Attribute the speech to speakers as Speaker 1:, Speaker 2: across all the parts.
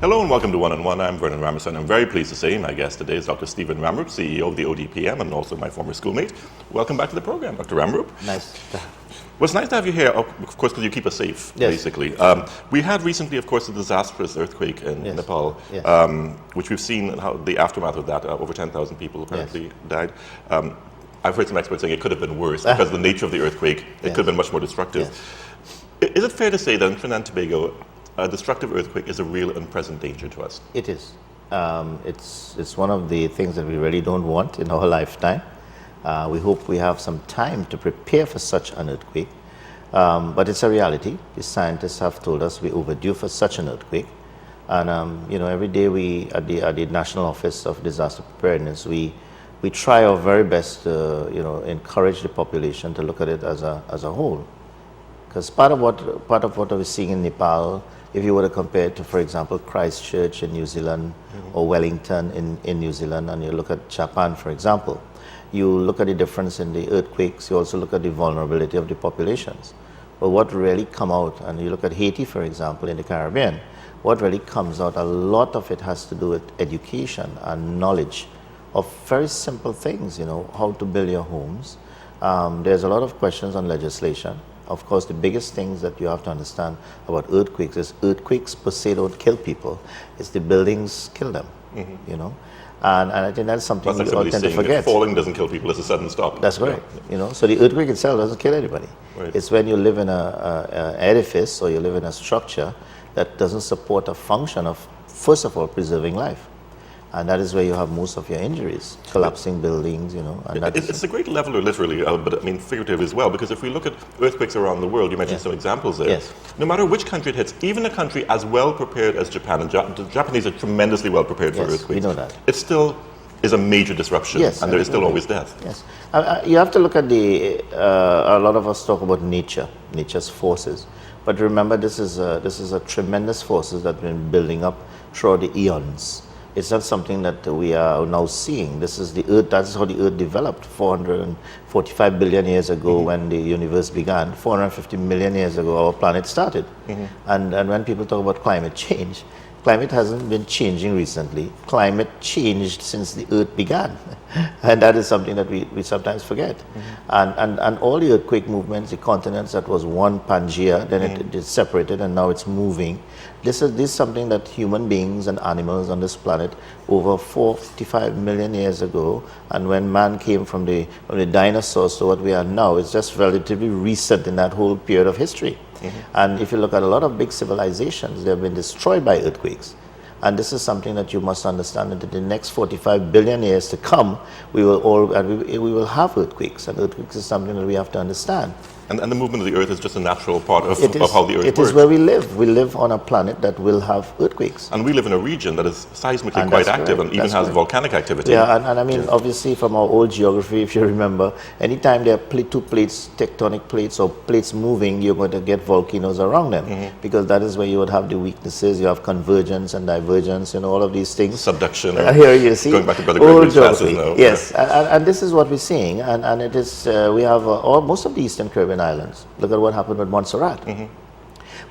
Speaker 1: Hello and welcome to One on One. I'm Vernon Ramroop, and I'm very pleased to say my guest today is Dr. Stephen Ramroop, CEO of the ODPM and also my former schoolmate. Welcome back to the program, Dr. Ramroop.
Speaker 2: Nice to have.
Speaker 1: Well, it's nice to have you here, of course, because you keep us safe,
Speaker 2: Yes.
Speaker 1: basically. We had recently, of course, the disastrous earthquake in
Speaker 2: Yes.
Speaker 1: Nepal,
Speaker 2: Yes.
Speaker 1: Which we've seen how the aftermath of that. Over 10,000 people apparently died. I've heard some experts saying it could have been worse because of the nature of the earthquake. It could have been much more destructive.
Speaker 2: Yes.
Speaker 1: Is it fair to say that in Trinidad and Tobago, a destructive earthquake is a real and present danger to us?
Speaker 2: It is. It's one of the things that we really don't want in our lifetime. We hope we have some time to prepare for such an earthquake. But it's a reality. The scientists have told us we're overdue for such an earthquake. And every day we at the National Office of Disaster Preparedness, we try our very best to encourage the population to look at it as a whole. Because part of what we're seeing in Nepal, if you were to compare it to, for example, Christchurch in New Zealand or Wellington in New Zealand, and you look at Japan, for example, you look at the difference in the earthquakes, you also look at the vulnerability of the populations. But what really come out, and you look at Haiti, for example, in the Caribbean, what really comes out, a lot of it has to do with education and knowledge of very simple things, how to build your homes. There's a lot of questions on legislation. Of course, the biggest things that you have to understand about earthquakes is earthquakes per se don't kill people. It's the buildings kill them, And I think that's something we all tend to forget.
Speaker 1: Falling doesn't kill people, it's a sudden stop.
Speaker 2: That's correct. So the earthquake itself doesn't kill anybody.
Speaker 1: Right.
Speaker 2: It's when you live in an edifice or you live in a structure that doesn't support a function of, first of all, preserving life. And that is where you have most of your injuries, collapsing buildings, And
Speaker 1: it's a great leveler, literally, but I mean figurative as well, because if we look at earthquakes around the world, you mentioned some examples there.
Speaker 2: Yes.
Speaker 1: No matter which country it hits, even a country as well prepared as Japan, and the Japanese are tremendously well prepared for earthquakes.
Speaker 2: We know that.
Speaker 1: It still is a major disruption, and there is still always death.
Speaker 2: Yes. You have to look at a lot of us talk about nature's forces. But remember, this is a tremendous forces that have been building up throughout the eons. It's not something that we are now seeing. This is the Earth. That's how the Earth developed 445 billion years ago when the universe began. 450 million years ago, our planet started. And when people talk about climate change, climate hasn't been changing recently. Climate changed since the Earth began. And that is something that we sometimes forget. And all the earthquake movements, the continents, that was one Pangea, then it separated and now it's moving. This is something that human beings and animals on this planet over 45 million years ago, and when man came from the dinosaurs to what we are now, it's just relatively recent in that whole period of history. And if you look at a lot of big civilizations, they have been destroyed by earthquakes. And this is something that you must understand, that in the next 45 billion years to come, we will have earthquakes. And earthquakes is something that we have to understand.
Speaker 1: And the movement of the Earth is just a natural part of how the Earth works.
Speaker 2: It is where we live. We live on a planet that will have earthquakes.
Speaker 1: And we live in a region that is seismically quite active and even has volcanic activity.
Speaker 2: Yeah, and I mean, obviously from our old geography, if you remember, anytime there are two plates, tectonic plates or plates moving, you're going to get volcanoes around them. Because that is where you would have the weaknesses. You have convergence and divergence, all of these things.
Speaker 1: Subduction.
Speaker 2: Here you see.
Speaker 1: Going back to Brother Gregory's classes now.
Speaker 2: Yes, and this is what we're seeing. And it is, we have most of the Eastern Caribbean islands. Look at what happened with Montserrat.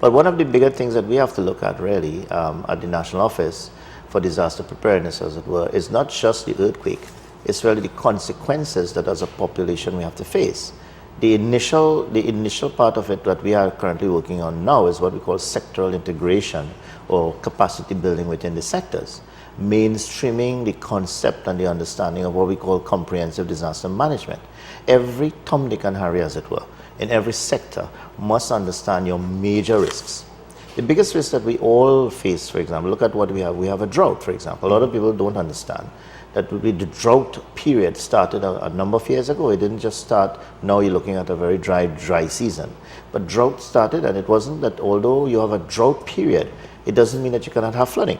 Speaker 2: But one of the bigger things that we have to look at really at the National Office for Disaster Preparedness, as it were, is not just the earthquake. It's really the consequences that as a population we have to face. The initial part of it that we are currently working on now is what we call sectoral integration or capacity building within the sectors. Mainstreaming the concept and the understanding of what we call comprehensive disaster management. Every Tom, Dick and Harry, as it were, in every sector must understand your major risks. The biggest risk that we all face, for example, look at what we have. We have a drought, for example. A lot of people don't understand that the drought period started a number of years ago. It didn't just start, now you're looking at a very dry season. But drought started, and it wasn't that although you have a drought period, it doesn't mean that you cannot have flooding.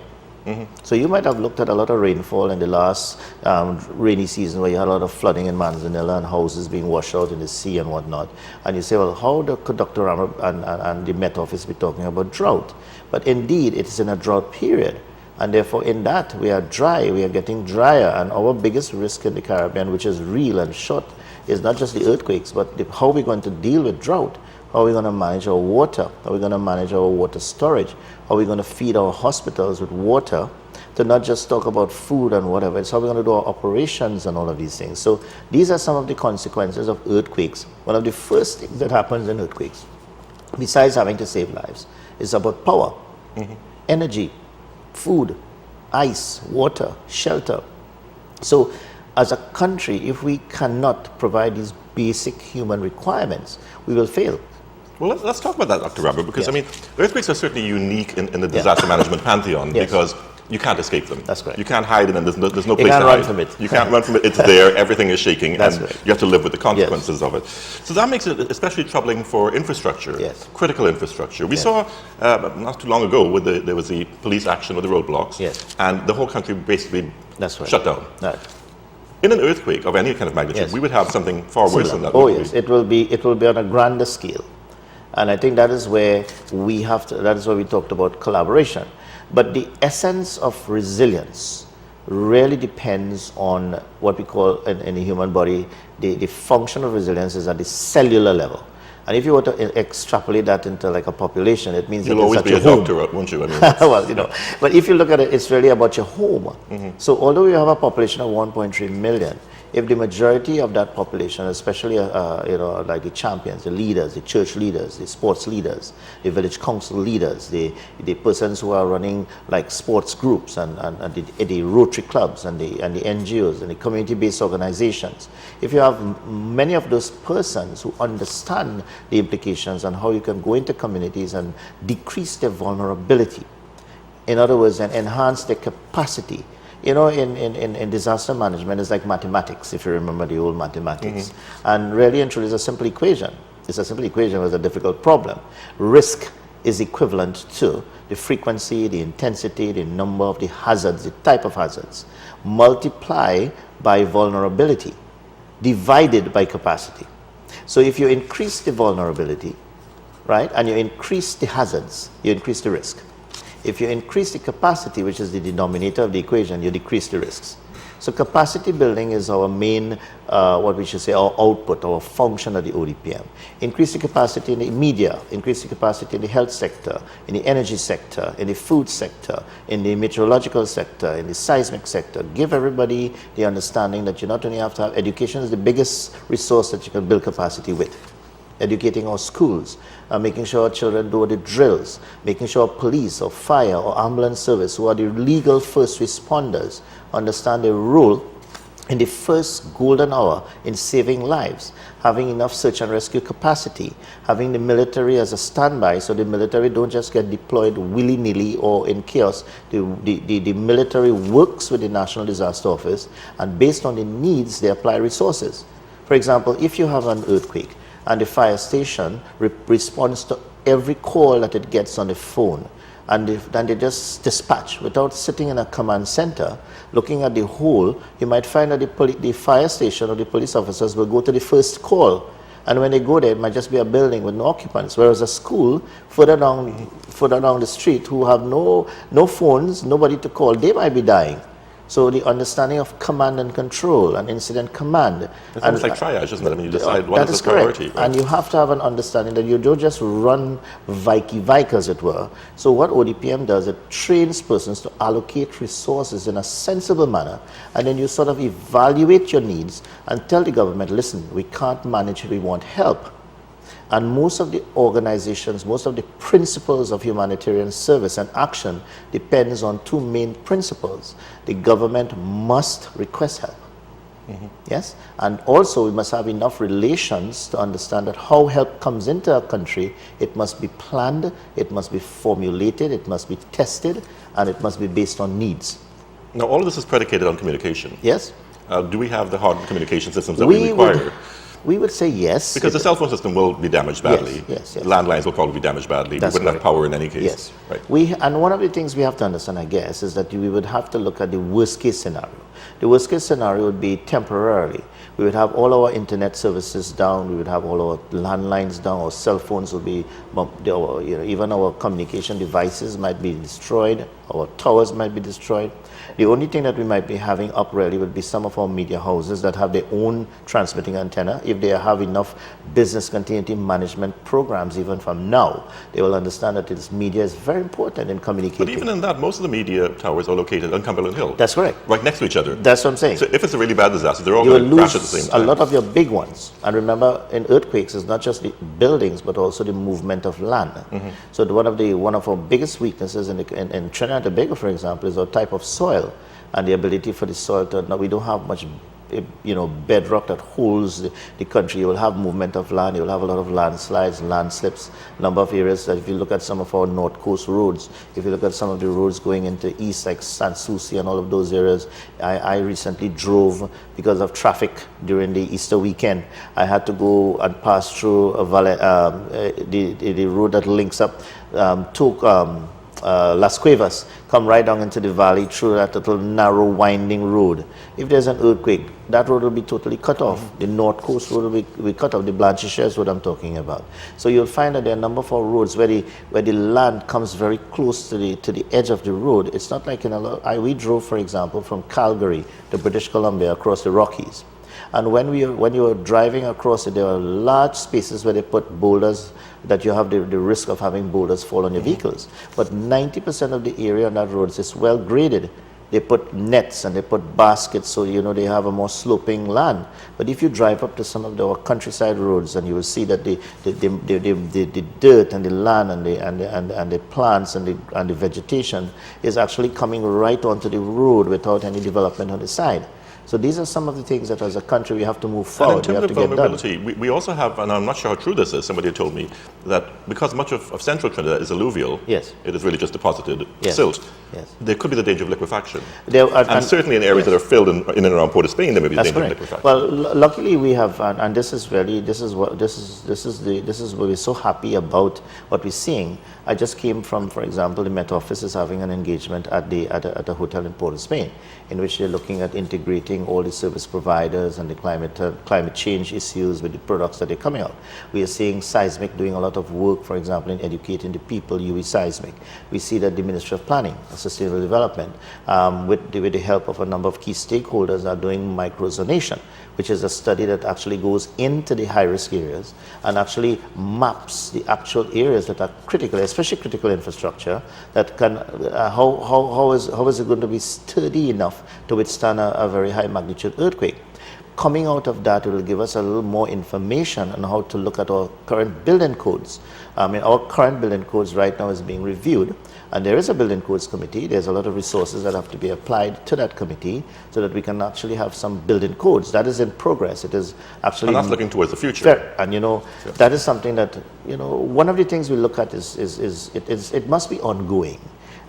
Speaker 2: So you might have looked at a lot of rainfall in the last rainy season where you had a lot of flooding in Manzanilla and houses being washed out in the sea and whatnot. And you say, well, how could Dr. Ramroop and the Met Office be talking about drought? But indeed, it is in a drought period. And therefore, in that, we are dry, we are getting drier. And our biggest risk in the Caribbean, which is real and short, is not just the earthquakes, but how we're going to deal with drought. How are we going to manage our water? How are we going to manage our water storage? How are we going to feed our hospitals with water? To not just talk about food and whatever, it's how we're going to do our operations and all of these things. So these are some of the consequences of earthquakes. One of the first things that happens in earthquakes, besides having to save lives, is about power, energy, food, ice, water, shelter. So as a country, if we cannot provide these basic human requirements, we will fail.
Speaker 1: Well, let's talk about that, Dr. Ramroop, because I mean, earthquakes are certainly unique in the disaster management pantheon because you can't escape them.
Speaker 2: That's correct.
Speaker 1: You can't hide in them. There's no place to hide.
Speaker 2: You can't run from it.
Speaker 1: You can't run from it. It's there. Everything is shaking, and
Speaker 2: right.
Speaker 1: you have to live with the consequences of it. So that makes it especially troubling for infrastructure, critical infrastructure. We saw not too long ago there was the police action with the roadblocks, and the whole country basically shut down.
Speaker 2: Right.
Speaker 1: In an earthquake of any kind of magnitude, we would have something far worse than that.
Speaker 2: Oh yes, it will be on a grander scale, and I think that is where we have to. That is where we talked about collaboration. But the essence of resilience really depends on what we call in the human body, the function of resilience is at the cellular level. And if you were to extrapolate that into like a population, it means
Speaker 1: you'll always be a doctor, won't you? I mean,
Speaker 2: well, you know, but if you look at it, it's really about your home. So although we have a population of 1.3 million, if the majority of that population, especially you know, like the champions, the leaders, the church leaders, the sports leaders, the village council leaders, the persons who are running like sports groups and the Rotary clubs and the NGOs and the community-based organizations, if you have many of those persons who understand the implications and how you can go into communities and decrease their vulnerability, in other words, and enhance their capacity. You know, in disaster management, it's like mathematics, if you remember the old mathematics. And really and truly, it's a simple equation. It's a simple equation with a difficult problem. Risk is equivalent to the frequency, the intensity, the number of the hazards, the type of hazards, multiply by vulnerability, divided by capacity. So if you increase the vulnerability, right, and you increase the hazards, you increase the risk. If you increase the capacity, which is the denominator of the equation, you decrease the risks. So capacity building is our main, what we should say, our output, our function of the ODPM. Increase the capacity in the media, increase the capacity in the health sector, in the energy sector, in the food sector, in the meteorological sector, in the seismic sector. Give everybody the understanding that you not only have to have education is the biggest resource that you can build capacity with. Educating our schools, making sure our children do the drills, making sure police or fire or ambulance service, who are the legal first responders, understand their role in the first golden hour in saving lives, having enough search and rescue capacity, having the military as a standby, so the military don't just get deployed willy-nilly or in chaos. The military works with the National Disaster Office, and based on the needs, they apply resources. For example, if you have an earthquake, and the fire station responds to every call that it gets on the phone, and then they just dispatch without sitting in a command center looking at the whole. You might find that the fire station or the police officers will go to the first call, and when they go there, it might just be a building with no occupants, whereas a school further down the street who have no phones, nobody to call, they might be dying. So the understanding of command and control and incident command.
Speaker 1: It's almost like triage, isn't it? I mean, you decide what is the priority. Right?
Speaker 2: And you have to have an understanding that you don't just run Vike, as it were. So what ODPM does, it trains persons to allocate resources in a sensible manner, and then you sort of evaluate your needs and tell the government, listen, we can't manage it, we want help. And most of the organizations, most of the principles of humanitarian service and action depends on two main principles. The government must request help. Yes? And also we must have enough relations to understand that how help comes into a country, it must be planned, it must be formulated, it must be tested, and it must be based on needs.
Speaker 1: Now all of this is predicated on communication.
Speaker 2: Yes.
Speaker 1: Do we have the hard communication systems that we require?
Speaker 2: We would say yes.
Speaker 1: Because the cell phone system will be damaged badly.
Speaker 2: Yes.
Speaker 1: Landlines will probably be damaged badly. We wouldn't have power in any case.
Speaker 2: Yes.
Speaker 1: Right.
Speaker 2: And one of the things we have to understand, I guess, is that we would have to look at the worst case scenario. The worst case scenario would be temporarily. We would have all our internet services down, we would have all our landlines down, our cell phones would be, even our communication devices might be destroyed, our towers might be destroyed. The only thing that we might be having up really would be some of our media houses that have their own transmitting antenna. If they have enough business continuity management programs, even from now, they will understand that this media is very important in communicating.
Speaker 1: But even in that, most of the media towers are located on Cumberland Hill.
Speaker 2: That's correct.
Speaker 1: Right next to each other.
Speaker 2: That's what I'm saying.
Speaker 1: So if it's a really bad disaster, they're all going to crash at the same time.
Speaker 2: A lot of your big ones. And remember, in earthquakes, it's not just the buildings, but also the movement of land. So one of our biggest weaknesses in Trinidad and Tobago, for example, is our type of soil and the ability for the soil to. Now we don't have much, bedrock that holds the country. You will have movement of land. You will have a lot of landslides, landslips. Number of areas that if you look at some of our north coast roads, if you look at some of the roads going into east, like San Souci and all of those areas, I recently drove because of traffic during the Easter weekend. I had to go and pass through the road that links up to Las Cuevas, come right down into the valley through that little narrow winding road. If there's an earthquake, that road will be totally cut off. The north coast road will be cut off. The Blanchisseuse road I'm talking about. So you'll find that there are a number of our roads where the land comes very close to the edge of the road. It's not like we drove, for example, from Calgary to British Columbia across the Rockies. And when you were driving across it, there are large spaces where they put boulders that you have the risk of having boulders fall on your vehicles. But 90% of the area on that road is well graded. They put nets and they put baskets so they have a more sloping land. But if you drive up to some of our countryside roads, and you will see that the dirt and the land and the plants and the vegetation is actually coming right onto the road without any development on the side. So these are some of the things that as a country we have to move forward.
Speaker 1: And in terms
Speaker 2: of
Speaker 1: vulnerability, we also have, and I'm not sure how true this is, somebody told me that because much of central Trinidad is alluvial,
Speaker 2: yes,
Speaker 1: it is really just deposited
Speaker 2: yes,
Speaker 1: silt.
Speaker 2: Yes.
Speaker 1: There could be the danger of liquefaction.
Speaker 2: And
Speaker 1: certainly in areas that are filled in and around Port of Spain, there may be the danger of liquefaction.
Speaker 2: Well, luckily we have, and this is where we're so happy about what we're seeing. I just came from, for example, the Met Office is having an engagement at a hotel in Port of Spain, in which they're looking at integrating all the service providers and the climate change issues with the products that are coming out. We are seeing Seismic doing a lot of work, for example, in educating the people, UE Seismic. We see that the Ministry of Planning and Sustainable Development, with the help of a number of key stakeholders, are doing microzonation, which is a study that actually goes into the high-risk areas and actually maps the actual areas that are critical, especially critical infrastructure, that can, how is it going to be sturdy enough to withstand a very high magnitude earthquake. Coming out of that, it will give us a little more information on how to look at our current building codes. Our current building codes right now is being reviewed, and there is a building codes committee. There's a lot of resources that have to be applied to that committee so that we can actually have some building codes. That is in progress. It is actually...
Speaker 1: And that's looking towards the future.
Speaker 2: Fair. And that is something that, one of the things we look at is it must be ongoing.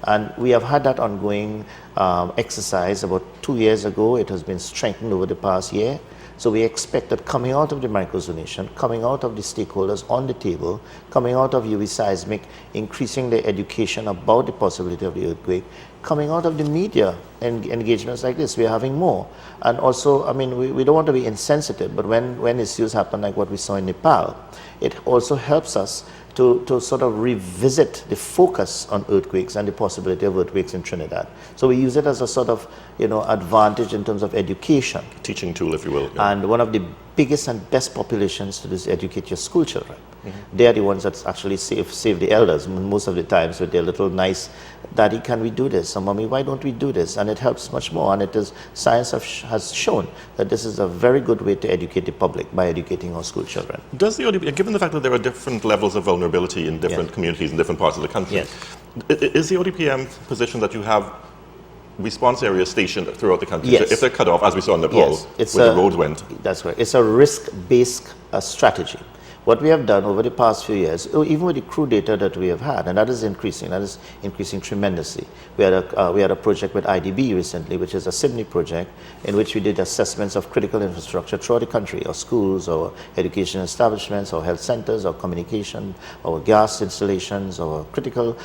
Speaker 2: And we have had that ongoing exercise about 2 years ago. It has been strengthened over the past year. So we expect that coming out of the microzonation, coming out of the stakeholders on the table, coming out of UE Seismic, increasing the education about the possibility of the earthquake, coming out of the media and engagements like this, we are having more. And also, we don't want to be insensitive, but when issues happen like what we saw in Nepal, it also helps us to sort of revisit the focus on earthquakes and the possibility of earthquakes in Trinidad. So we use it as a sort of, advantage in terms of education.
Speaker 1: Teaching tool, if you will. Yeah.
Speaker 2: And one of the biggest and best populations to do is educate your school children. Mm-hmm. They are the ones that actually save the elders most of the times with their little nice, Daddy, can we do this? Or Mommy, why don't we do this? And it helps much more. And science has shown that this is a very good way to educate the public by educating our school children.
Speaker 1: Does the ODPM, given the fact that there are different levels of vulnerability in different communities in different parts of the country, is the ODPM position that you have response areas stationed throughout the country?
Speaker 2: Yes.
Speaker 1: So if they're cut off, as we saw in Nepal, where the roads went?
Speaker 2: That's right. It's a risk-based strategy. What we have done over the past few years, even with the crew data that we have had, and that is increasing tremendously. We had a project with IDB recently, which is a SIMNI project, in which we did assessments of critical infrastructure throughout the country, or schools, or education establishments, or health centers, or communication, or gas installations, or critical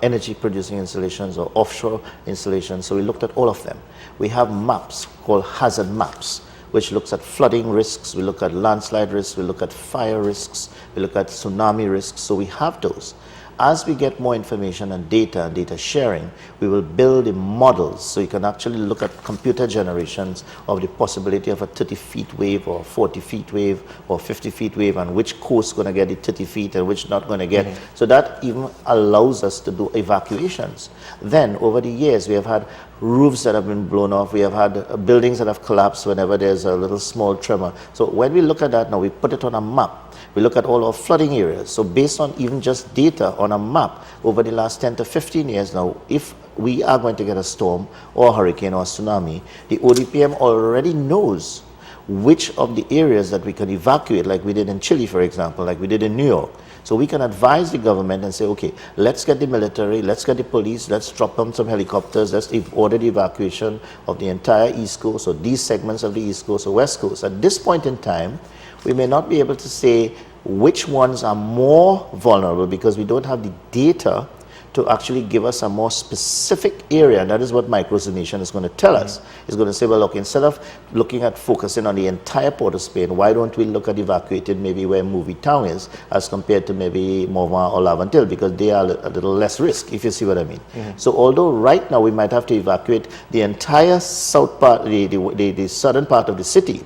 Speaker 2: energy producing installations, or offshore installations. So we looked at all of them. We have maps called hazard maps, which looks at flooding risks, we look at landslide risks, we look at fire risks, we look at tsunami risks. So we have those. As we get more information and data sharing, we will build the models so you can actually look at computer generations of the possibility of a 30-feet wave, or 40-feet wave, or 50-feet wave, and which coast is going to get the 30 feet and which not going to get. So that even allows us to do evacuations. Then over the years, we have had roofs that have been blown off. We have had buildings that have collapsed whenever there's a little small tremor. So when we look at that now, we put it on a map. We look at all our flooding areas. So based on even just data on a map over the last 10 to 15 years now, if we are going to get a storm or a hurricane or a tsunami, the ODPM already knows which of the areas that we can evacuate, like we did in Chile, for example, like we did in New York. So we can advise the government and say, okay, let's get the military, let's get the police, let's drop them some helicopters, let's order the evacuation of the entire East Coast, or these segments of the East Coast or West Coast. At this point in time, we may not be able to say which ones are more vulnerable because we don't have the data to actually give us a more specific area, and that is what microzonation is going to tell us. It's going to say, well, look, instead of looking at focusing on the entire Port of Spain, why don't we look at evacuated maybe where Movie Town is as compared to maybe Morvan or Laventille, because they are a little less risk, if you see what I mean. So although right now we might have to evacuate the entire south part, the southern part of the city,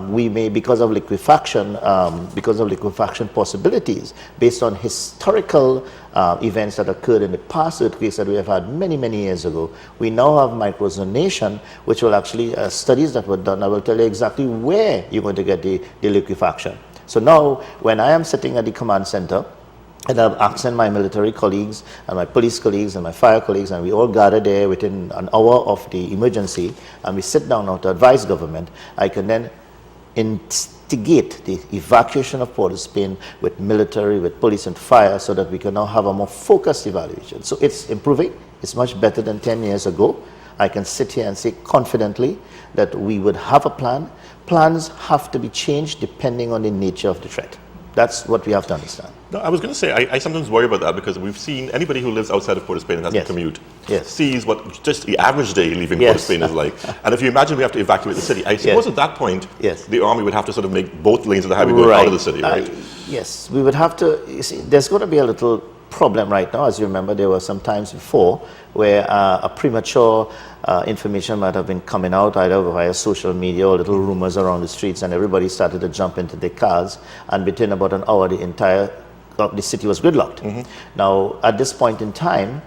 Speaker 2: we may, because of liquefaction possibilities, based on historical events that occurred in the past earthquakes that we have had many, many years ago, we now have microzonation, which will actually, studies that were done, I will tell you exactly where you're going to get the liquefaction. So now, when I am sitting at the command center, and I'm asking my military colleagues and my police colleagues and my fire colleagues, and we all gather there within an hour of the emergency, and we sit down now to advise government, I can then instigate the evacuation of Port of Spain with military, with police and fire, so that we can now have a more focused evaluation. So it's improving. It's much better than 10 years ago. I can sit here and say confidently that we would have a plan. Plans have to be changed depending on the nature of the threat. That's what we have to understand.
Speaker 1: No, I was going to say, I sometimes worry about that, because we've seen anybody who lives outside of Port of Spain and has to commute sees what just the average day leaving Port of Spain is like. And if you imagine we have to evacuate the city, I suppose at that point, the army would have to sort of make both lanes of the highway go out of the city, right?
Speaker 2: Yes, we would have to. You see, there's going to be a little problem right now. As you remember, there were some times before where a premature information might have been coming out either via social media or little rumors around the streets, and everybody started to jump into their cars, and within about an hour the city was gridlocked. Now at this point in time,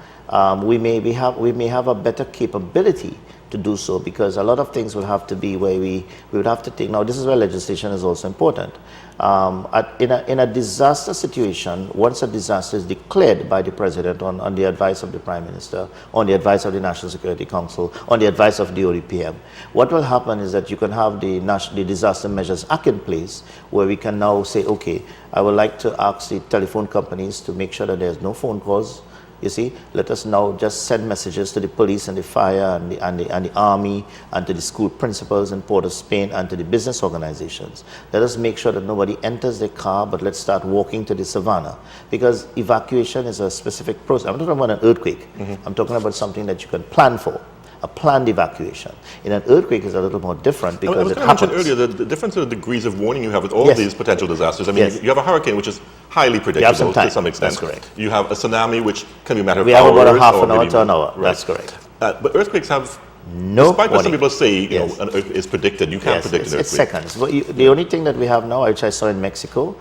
Speaker 2: we may have a better capability to do so, because a lot of things will have to be where we would have to take. Now this is where legislation is also important. In a disaster situation, once a disaster is declared by the President on the advice of the Prime Minister, on the advice of the National Security Council, on the advice of the ODPM, what will happen is that you can have the Disaster Measures Act in place, where we can now say, okay, I would like to ask the telephone companies to make sure that there's no phone calls. You see, let us now just send messages to the police and the fire and the army and to the school principals in Port of Spain and to the business organizations. Let us make sure that nobody enters their car, but let's start walking to the savannah, because evacuation is a specific process. I'm not talking about an earthquake. I'm talking about something that you can plan for. A planned evacuation. In an earthquake is a little more different, because it happens.
Speaker 1: I mentioned earlier the different sort of degrees of warning you have with all these potential disasters. I mean, you have a hurricane, which is highly predictable to some extent.
Speaker 2: That's correct.
Speaker 1: You have a tsunami, which can be a matter of hours.
Speaker 2: We have about a half an hour to an hour. Right. That's correct.
Speaker 1: But earthquakes have,
Speaker 2: no
Speaker 1: despite what some
Speaker 2: warning.
Speaker 1: people say, you know, an earthquake is predicted. You can't predict an earthquake.
Speaker 2: It's seconds. But the only thing that we have now, which I saw in Mexico,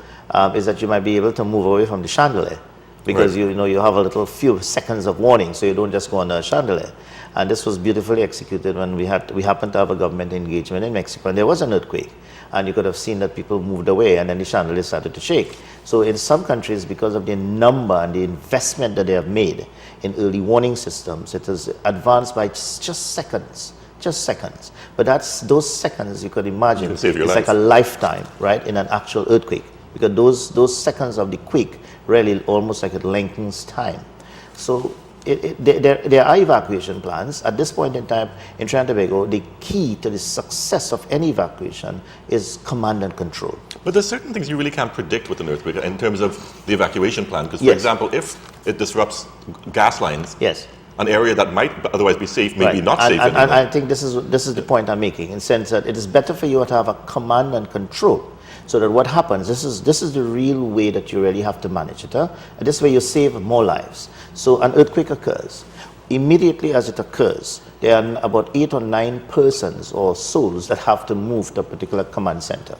Speaker 2: is that you might be able to move away from the chandelier, because you have a little few seconds of warning, so you don't just go on the chandelier. And this was beautifully executed when we happened to have a government engagement in Mexico, and there was an earthquake, and you could have seen that people moved away, and then the chandelier started to shake. So in some countries, because of the number and the investment that they have made in early warning systems, it has advanced by just seconds. But those seconds, you could imagine, it's like a lifetime, right, in an actual earthquake. because those seconds of the quake really almost like it lengthens time. So there are evacuation plans. At this point in time in Trinidad and Tobago, the key to the success of any evacuation is command and control.
Speaker 1: But there's certain things you really can't predict with an earthquake in terms of the evacuation plan. Because, for example, if it disrupts gas lines, an area that might otherwise be safe may be not safe anymore.
Speaker 2: And I think this is the point I'm making, in the sense that it is better for you to have a command and control. So that what happens, this is the real way that you really have to manage it. And this way you save more lives. So an earthquake occurs. Immediately as it occurs, there are about 8 or 9 persons or souls that have to move to a particular command center.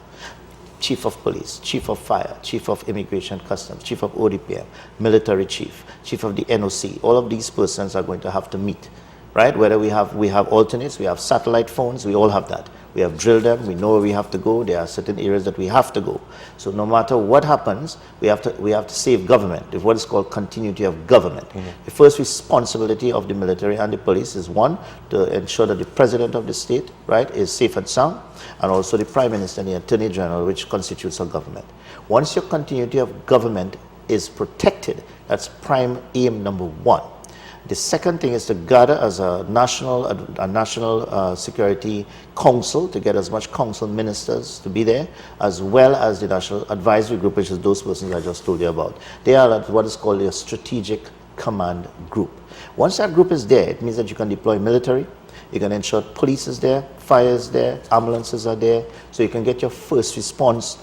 Speaker 2: Chief of police, chief of fire, chief of immigration customs, chief of ODPM, military chief, chief of the NOC. All of these persons are going to have to meet, right? Whether we have alternates, we have satellite phones, we all have that. We have drilled them, we know where we have to go, there are certain areas that we have to go. So no matter what happens, we have to save government, what is called continuity of government. The first responsibility of the military and the police is, one, to ensure that the president of the state, right, is safe and sound, and also the prime minister and the attorney general, which constitutes our government. Once your continuity of government is protected, that's prime aim number 1. The second thing is to gather as a national security council, to get as much council ministers to be there, as well as the national advisory group, which is those persons I just told you about. They are at what is called a strategic command group. Once that group is there, it means that you can deploy military, you can ensure police is there, fire is there, ambulances are there, so you can get your first response.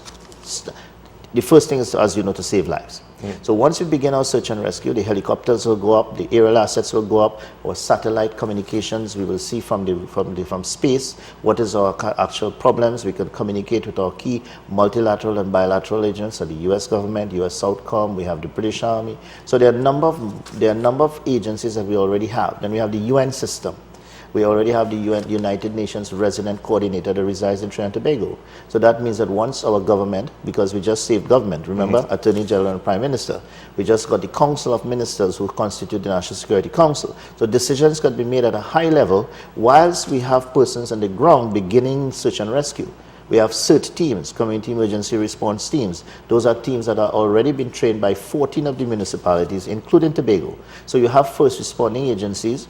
Speaker 2: The first thing is, as you know, to save lives. So once we begin our search and rescue, the helicopters will go up, the aerial assets will go up, or satellite communications, we will see from space what is our actual problems. We can communicate with our key multilateral and bilateral agents, so the US government, US Southcom, we have the British Army. So there are a number of agencies that we already have. Then we have the UN system. We already have the United Nations resident coordinator that resides in Trinidad and Tobago. So that means that once our government, because we just saved government, remember, Attorney General and Prime Minister, we just got the Council of Ministers who constitute the National Security Council. So decisions can be made at a high level whilst we have persons on the ground beginning search and rescue. We have CERT teams, community emergency response teams. Those are teams that are already been trained by 14 of the municipalities, including Tobago. So you have first responding agencies,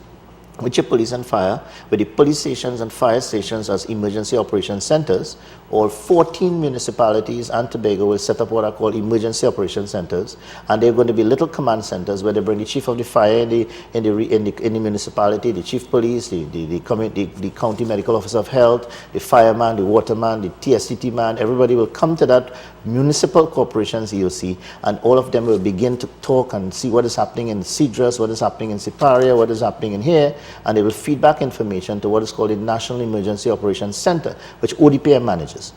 Speaker 2: with your police and fire, with the police stations and fire stations as emergency operations centers. All 14 municipalities and Tobago will set up what are called emergency operations centers, and they're going to be little command centers where they bring the chief of the fire in the municipality, the chief police, the county medical officer of health, the fireman, the waterman, the TSTT man. Everybody will come to that municipal corporation's EOC, and all of them will begin to talk and see what is happening in Cedras, what is happening in Siparia, what is happening in here, and they will feed back information to what is called the National Emergency Operations Center, which ODPM manages.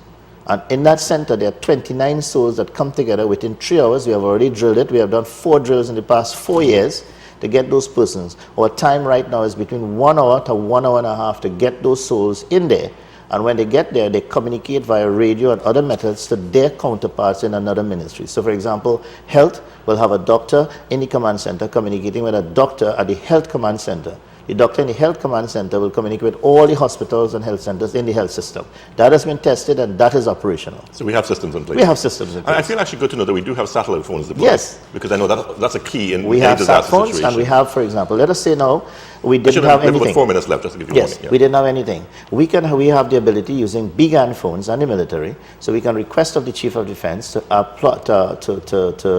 Speaker 2: And in that center, there are 29 souls that come together within 3 hours. We have already drilled it. We have done 4 drills in the past 4 years to get those persons. Our time right now is between 1 hour to 1 hour and a half to get those souls in there. And when they get there, they communicate via radio and other methods to their counterparts in another ministry. So for example, health will have a doctor in the command center communicating with a doctor at the health command center. The doctor in the health command center will communicate with all the hospitals and health centers in the health system. That has been tested and that is operational.
Speaker 1: So we have systems in place.
Speaker 2: We have systems in place.
Speaker 1: I feel actually good to know that we do have satellite phones deployed.
Speaker 2: Yes.
Speaker 1: Because I know that's a key in
Speaker 2: we
Speaker 1: any
Speaker 2: have
Speaker 1: disaster
Speaker 2: sat phones
Speaker 1: situation.
Speaker 2: And we have, for example, let us say now, we didn't have anything.
Speaker 1: We have 4 minutes left, just to give you
Speaker 2: yes,
Speaker 1: warning. Yeah.
Speaker 2: We didn't have anything. We have the ability using BGAN phones and the military, so we can request of the Chief of Defense to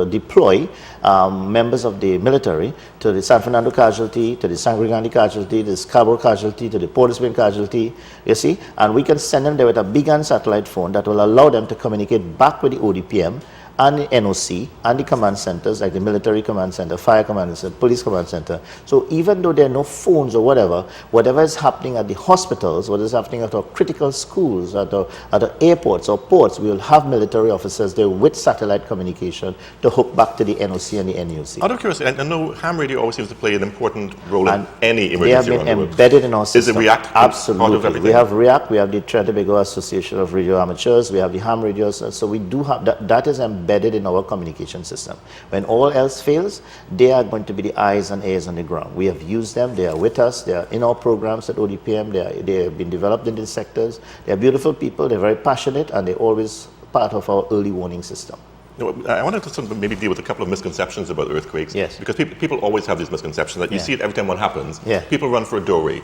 Speaker 2: deploy members of the military to the San Fernando casualty, to the Sangre Grande casualty, to the Scarborough casualty, to the Port of Spain casualty, you see, and we can send them there with a BGAN satellite phone that will allow them to communicate back with the ODPM and the NOC and the command centers, like the military command center, fire command center, police command center. So even though there are no phones or whatever is happening at the hospitals, what is happening at our critical schools, at the airports or ports, we will have military officers there with satellite communication to hook back to the NOC and the NUC.
Speaker 1: Out of curiosity, I know ham radio always seems to play an important role in any emergency.
Speaker 2: They have been embedded in our system.
Speaker 1: Is it REACT?
Speaker 2: Absolutely. We have REACT, we have the Trinidad and Tobago Association of Radio Amateurs, we have the ham radios, so we do have that is embedded in our communication system. When all else fails, they are going to be the eyes and ears on the ground. We have used them, they are with us, they are in our programs at ODPM, they have been developed in these sectors. They are beautiful people, they're very passionate, and they're always part of our early warning system.
Speaker 1: I wanted to sort of maybe deal with a couple of misconceptions about earthquakes.
Speaker 2: Yes.
Speaker 1: Because people always have these misconceptions that you see it every time one happens.
Speaker 2: Yeah.
Speaker 1: People run for a doorway.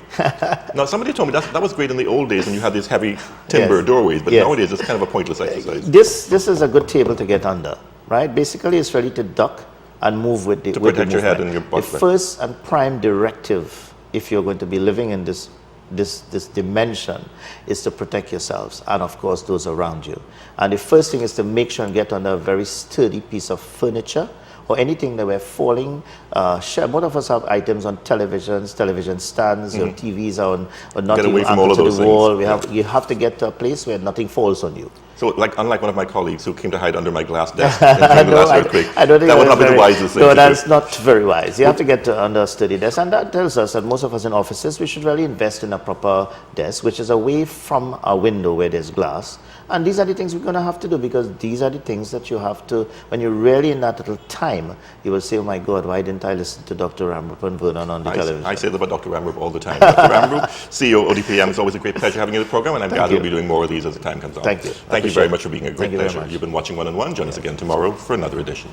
Speaker 1: Now, somebody told me that was great in the old days when you had these heavy timber doorways, but nowadays it's kind of a pointless exercise.
Speaker 2: This is a good table to get under, right? Basically, it's ready to duck and move with the
Speaker 1: to protect your head and your butt.
Speaker 2: The first and prime directive, if you're going to be living in this dimension, is to protect yourselves and, of course, those around you. And the first thing is to make sure and get under a very sturdy piece of furniture or anything that we're falling. Most of us have items on televisions, television stands, your TVs are not
Speaker 1: get
Speaker 2: even
Speaker 1: away from all of
Speaker 2: to
Speaker 1: those
Speaker 2: the wall.
Speaker 1: things.
Speaker 2: You have to get to a place where nothing falls on you.
Speaker 1: So, unlike one of my colleagues who came to hide under my glass desk during the last earthquake,
Speaker 2: I don't think
Speaker 1: that would not be the wisest thing
Speaker 2: No,
Speaker 1: to do.
Speaker 2: that's not very wise. You have to get to under a sturdy desk, and that tells us that most of us in offices, we should really invest in a proper desk, which is away from a window where there's glass. And these are the things we're going to have to do, because these are the things that you have to, when you're really in that little time, you will say, oh my God, why didn't I listen to Dr. Ramroop and Vernon on the television?
Speaker 1: I say that about Dr. Ramroop all the time. Dr. Ramroop, CEO ODPM, it's always a great pleasure having you in the program, and I'm glad we'll be doing more of these as the time comes on.
Speaker 2: Thank you.
Speaker 1: Thank you very much for being a great pleasure.
Speaker 2: Much.
Speaker 1: You've been watching One on One. Join us again tomorrow for another edition.